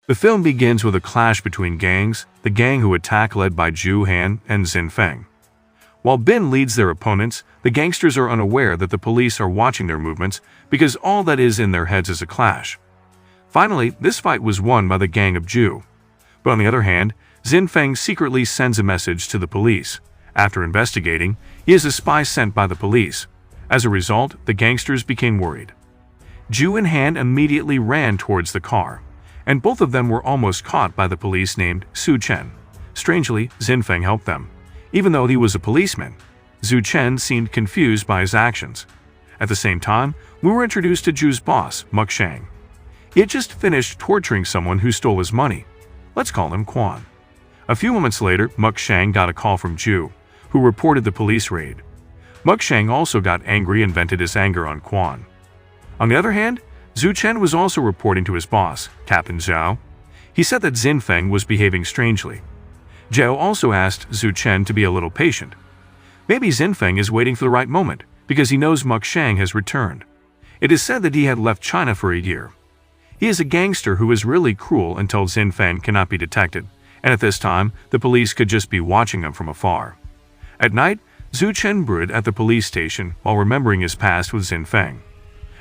The film begins with a clash between gangs, the gang who attack led by Zhu Han and Xin Feng. While Bin leads their opponents, the gangsters are unaware that the police are watching their movements because all that is in their heads is a clash. Finally, this fight was won by the gang of Zhu. But on the other hand, Xin Feng secretly sends a message to the police. After investigating, he is a spy sent by the police. As a result, the gangsters became worried. Zhu and Han immediately ran towards the car, and both of them were almost caught by the police named Su Chen. Strangely, Xin Feng helped them. Even though he was a policeman, Zhu Chen seemed confused by his actions. At the same time, we were introduced to Zhu's boss, Muk Shang. He had just finished torturing someone who stole his money. Let's call him Quan. A few moments later, Muk Shang got a call from Zhu, who reported the police raid. Muk Shang also got angry and vented his anger on Quan. On the other hand, Zhu Chen was also reporting to his boss, Captain Zhao. He said that Xin Feng was behaving strangely. Zhao also asked Zhu Chen to be a little patient. Maybe Xin Feng is waiting for the right moment, because he knows Muk Shang has returned. It is said that he had left China for a year. He is a gangster who is really cruel until Xin Feng cannot be detected, and at this time, the police could just be watching him from afar. At night, Zhu Chen brooded at the police station while remembering his past with Xin Feng.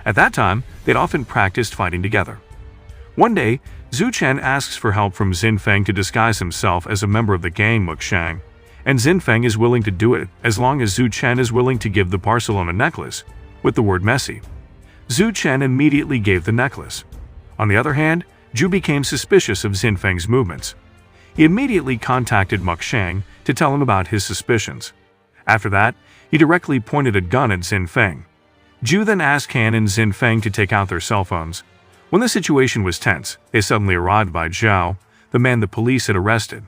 At that time, they'd often practiced fighting together. One day, Zhu Chen asks for help from Xin Feng to disguise himself as a member of the gang Muk Shang, and Xin Feng is willing to do it as long as Zhu Chen is willing to give the Barcelona necklace, with the word Messi. Zhu Chen immediately gave the necklace. On the other hand, Zhu became suspicious of Xin Feng's movements. He immediately contacted Muk Shang to tell him about his suspicions. After that, he directly pointed a gun at Xin Feng. Zhu then asked Han and Xin Feng to take out their cell phones. When the situation was tense, they suddenly arrived by Zhao, the man the police had arrested.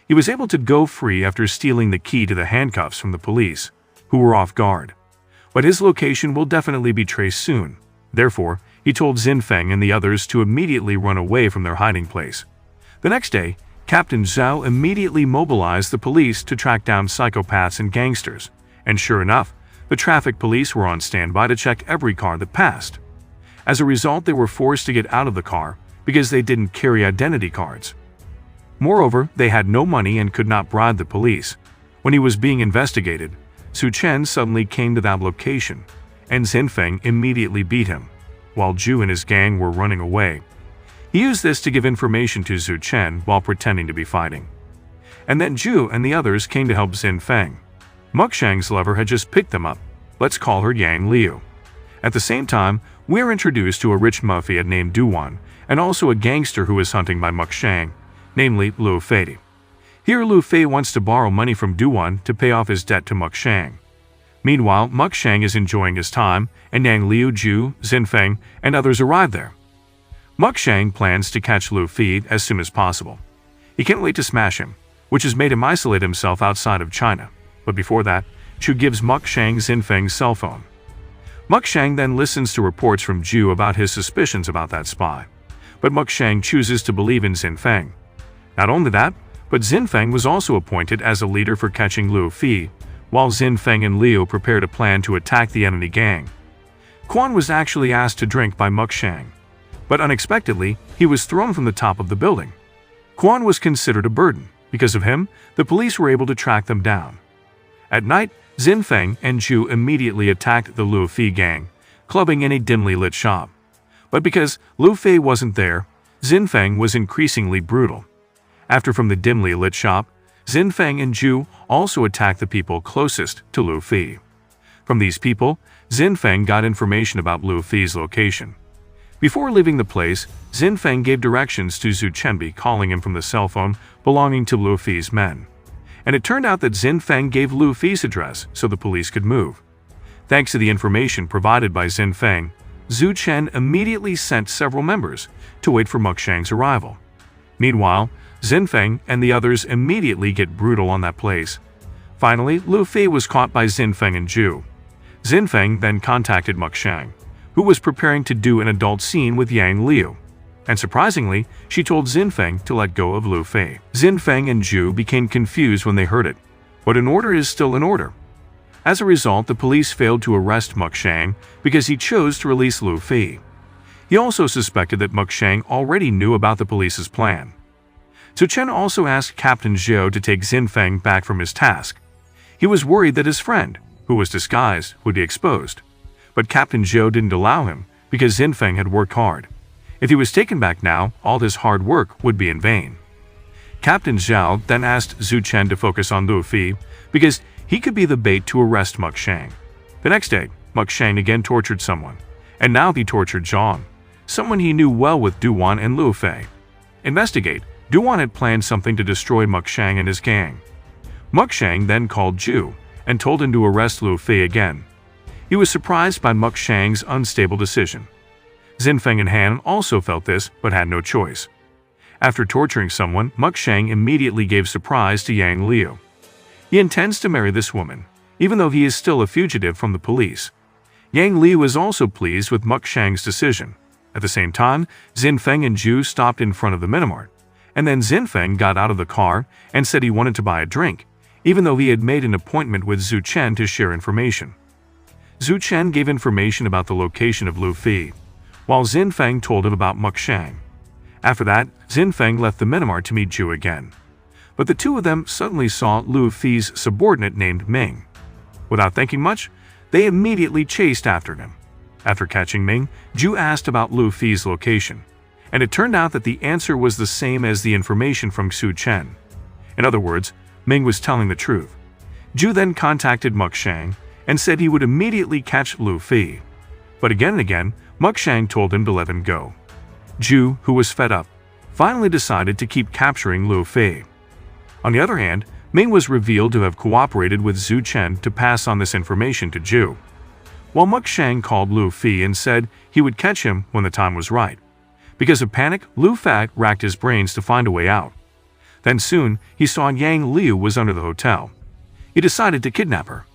He was able to go free after stealing the key to the handcuffs from the police, who were off guard. But his location will definitely be traced soon. Therefore, he told Xin Feng and the others to immediately run away from their hiding place. The next day, Captain Zhao immediately mobilized the police to track down psychopaths and gangsters, and sure enough, the traffic police were on standby to check every car that passed. As a result, they were forced to get out of the car because they didn't carry identity cards. Moreover, they had no money and could not bribe the police. When he was being investigated, Su Chen suddenly came to that location, and Xin Feng immediately beat him, while Zhu and his gang were running away. He used this to give information to Zhu Chen while pretending to be fighting. And then Zhu and the others came to help Xin Feng. Muk Shang's lover had just picked them up. Let's call her Yang Liu. At the same time, we are introduced to a rich mafia named Duwan, and also a gangster who is hunted by Muk Shang, namely Lu Fei. Here Lu Fei wants to borrow money from Duwan to pay off his debt to Muk Shang. Meanwhile, Muk Shang is enjoying his time, and Yang Liu, Zhu, Xin Feng, and others arrive there. Muk Shang plans to catch Lu Fei as soon as possible. He can't wait to smash him, which has made him isolate himself outside of China. But before that, Zhu gives Muk Shang Xin Feng's cell phone. Muk Shang then listens to reports from Zhu about his suspicions about that spy. But Muk Shang chooses to believe in Xin Feng. Not only that, but Xin Feng was also appointed as a leader for catching Lu Fei, while Xin Feng and Liu prepared a plan to attack the enemy gang. Quan was actually asked to drink by Muk Shang, but unexpectedly, he was thrown from the top of the building. Quan was considered a burden. Because of him, the police were able to track them down. At night, Xin Feng and Zhu immediately attacked the Lu Fei gang, clubbing in a dimly lit shop. But because Lu Fei wasn't there, Xin Feng was increasingly brutal. After from the dimly lit shop, Xin Feng and Zhu also attacked the people closest to Lu Fei. From these people, Xin Feng got information about Lu Fei's location. Before leaving the place, Xin Feng gave directions to Zhu Chenbi, calling him from the cell phone belonging to Lu Fei's men. And it turned out that Xin Feng gave Lu Fei's address so the police could move. Thanks to the information provided by Xin Feng, Zhu Chen immediately sent several members to wait for Muk Shang's arrival. Meanwhile, Xin Feng and the others immediately get brutal on that place. Finally, Lu Fei was caught by Xin Feng and Zhu. Xin Feng then contacted Muk Shang, who was preparing to do an adult scene with Yang Liu. And surprisingly, she told Xin Feng to let go of Lu Fei. Xin Feng and Zhu became confused when they heard it, but an order is still an order. As a result, the police failed to arrest Muk Shang because he chose to release Lu Fei. He also suspected that Muk Shang already knew about the police's plan. Zhu Chen also asked Captain Zhou to take Xinfeng back from his task. He was worried that his friend, who was disguised, would be exposed. But Captain Zhou didn't allow him because Xinfeng had worked hard. If he was taken back now, all his hard work would be in vain. Captain Zhao then asked Zhu Chen to focus on Lu Fi because he could be the bait to arrest Muk Shang. The next day, Muk Shang again tortured someone, and now he tortured Zhang, someone he knew well with Duan and Lu Fei. Investigate. Duan had planned something to destroy Muk Shang and his gang. Muk Shang then called Zhu and told him to arrest Lu Fei again. He was surprised by Muk Shang's unstable decision. Xinfeng and Han also felt this but had no choice. After torturing someone, Muk Shang immediately gave surprise to Yang Liu. He intends to marry this woman, even though he is still a fugitive from the police. Yang Liu was also pleased with Muk Shang's decision. At the same time, Xinfeng and Zhu stopped in front of the Minimart, and then Xinfeng got out of the car and said he wanted to buy a drink, even though he had made an appointment with Zhu Chen to share information. Zhu Chen gave information about the location of Lu Fi, while Xinfeng told him about Muk Shang. After that, Xinfeng left the Minimart to meet Zhu again. But the two of them suddenly saw Lu Fi's subordinate named Ming. Without thinking much, they immediately chased after him. After catching Ming, Zhu asked about Lu Fi's location, and it turned out that the answer was the same as the information from Xu Chen. In other words, Ming was telling the truth. Zhu then contacted Muk Shang and said he would immediately catch Lu Fi. But again and again, Muk Shang told him to let him go. Zhu, who was fed up, finally decided to keep capturing Lu Fi. On the other hand, Ming was revealed to have cooperated with Zhu Chen to pass on this information to Zhu. While Muk Shang called Lu Fi and said he would catch him when the time was right. Because of panic, Lu Fi racked his brains to find a way out. Then soon, he saw Yang Liu was under the hotel. He decided to kidnap her.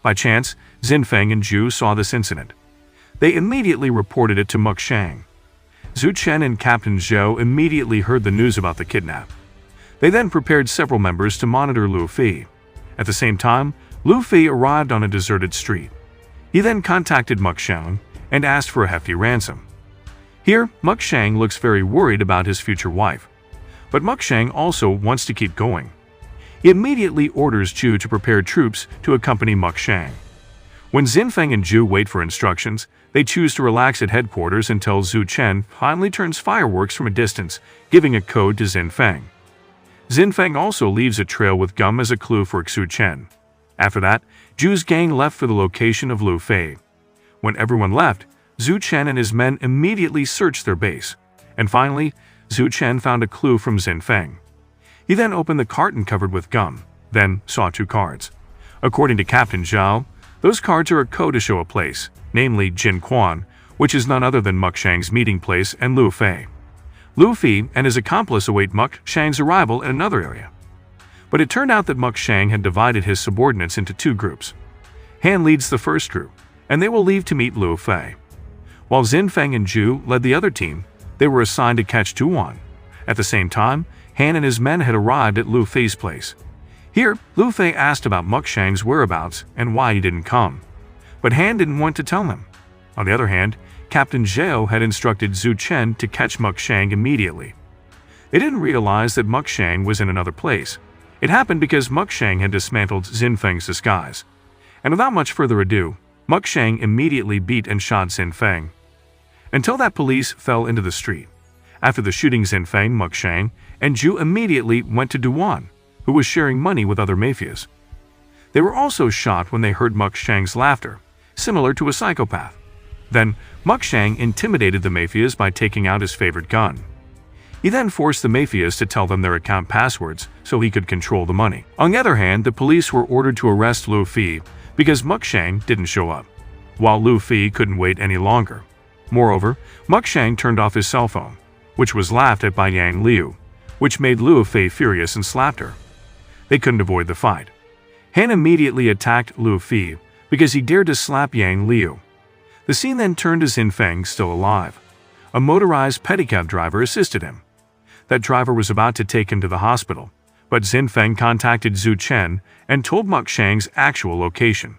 By chance, Xinfeng and Zhu saw this incident. They immediately reported it to Muk Shang. Zhu Chen and Captain Zhou immediately heard the news about the kidnap. They then prepared several members to monitor Lu Fi. At the same time, Lu Fi arrived on a deserted street. He then contacted Muk Shang and asked for a hefty ransom. Here, Muk Shang looks very worried about his future wife. But Muk Shang also wants to keep going. He immediately orders Zhu to prepare troops to accompany Muk Shang. When Xinfeng and Zhu wait for instructions, they choose to relax at headquarters until Zhu Chen finally turns fireworks from a distance, giving a code to Xinfeng. Xinfeng also leaves a trail with gum as a clue for Xu Chen. After that, Zhu's gang left for the location of Lu Fei. When everyone left, Zhu Chen and his men immediately searched their base. And finally, Zhu Chen found a clue from Xinfeng. He then opened the carton covered with gum, then saw two cards. According to Captain Zhao, those cards are a code to show a place, namely Jin Quan, which is none other than Muk Shang's meeting place, and Lu Fei. Lu Fi and his accomplice await Muk Shang's arrival in another area. But it turned out that Muk Shang had divided his subordinates into two groups. Han leads the first group, and they will leave to meet Lu Fei. While Xinfeng and Zhu led the other team, they were assigned to catch Duan. At the same time, Han and his men had arrived at Lu Fei's place. Here, Lu Fei asked about Muk Shang's whereabouts and why he didn't come. But Han didn't want to tell him. On the other hand, Captain Zhou had instructed Zhu Chen to catch Muk Shang immediately. They didn't realize that Muk Shang was in another place. It happened because Muk Shang had dismantled Xinfeng's disguise. And without much further ado, Muk Shang immediately beat and shot Xinfeng. Until that police fell into the street. After the shooting, Xinfeng, Muk Shang, and Zhu immediately went to Duan, who was sharing money with other mafias. They were also shot when they heard Muk Shang's laughter, similar to a psychopath. Then, Muk Shang intimidated the mafias by taking out his favorite gun. He then forced the mafias to tell them their account passwords so he could control the money. On the other hand, the police were ordered to arrest Lu Fi because Muk Shang didn't show up, while Lu Fi couldn't wait any longer. Moreover, Muk Shang turned off his cell phone, which was laughed at by Yang Liu, which made Lu Fi furious and slapped her. They couldn't avoid the fight. Han immediately attacked Lu Fi because he dared to slap Yang Liu. The scene then turned to Xinfeng still alive. A motorized pedicab driver assisted him. That driver was about to take him to the hospital, but Xinfeng contacted Zhu Chen and told Muk Shang's actual location.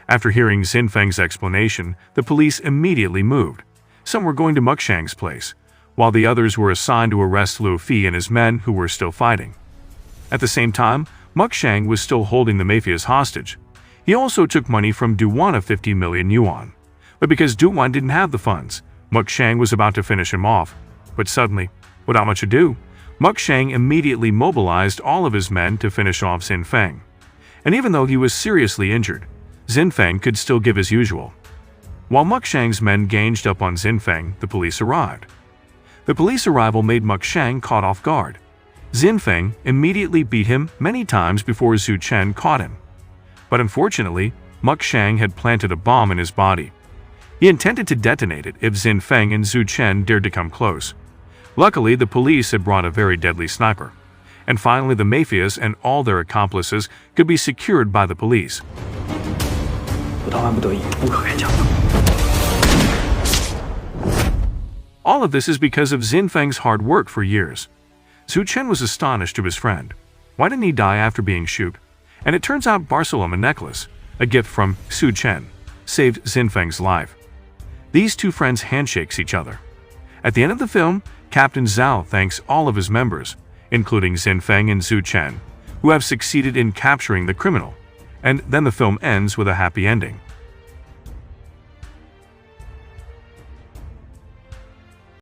After hearing Xinfeng's explanation, the police immediately moved. Some were going to Muckshang's place, while the others were assigned to arrest Lu Fi and his men who were still fighting. At the same time, Muckshang was still holding the mafias hostage. He also took money from Duwan of 50 million yuan. But because Duwan didn't have the funds, Muckshang was about to finish him off. But suddenly, without much ado, Muckshang immediately mobilized all of his men to finish off Xinfeng. And even though he was seriously injured, Xinfeng could still give as usual. While Muckshang's men ganged up on Xinfeng, the police arrived. The police arrival made Muckshang caught off guard. Xinfeng immediately beat him many times before Zhu Chen caught him. But unfortunately, Muckshang had planted a bomb in his body. He intended to detonate it if Xinfeng and Zhu Chen dared to come close. Luckily, the police had brought a very deadly sniper. And finally, the mafias and all their accomplices could be secured by the police. All of this is because of Xinfeng's hard work for years. Zhu Chen was astonished to his friend. Why didn't he die after being shot? And it turns out Barcelona necklace, a gift from Zhu Chen, saved Xinfeng's life. These two friends handshakes each other. At the end of the film, Captain Zhao thanks all of his members, including Xinfeng and Zhu Chen, who have succeeded in capturing the criminal. And then the film ends with a happy ending.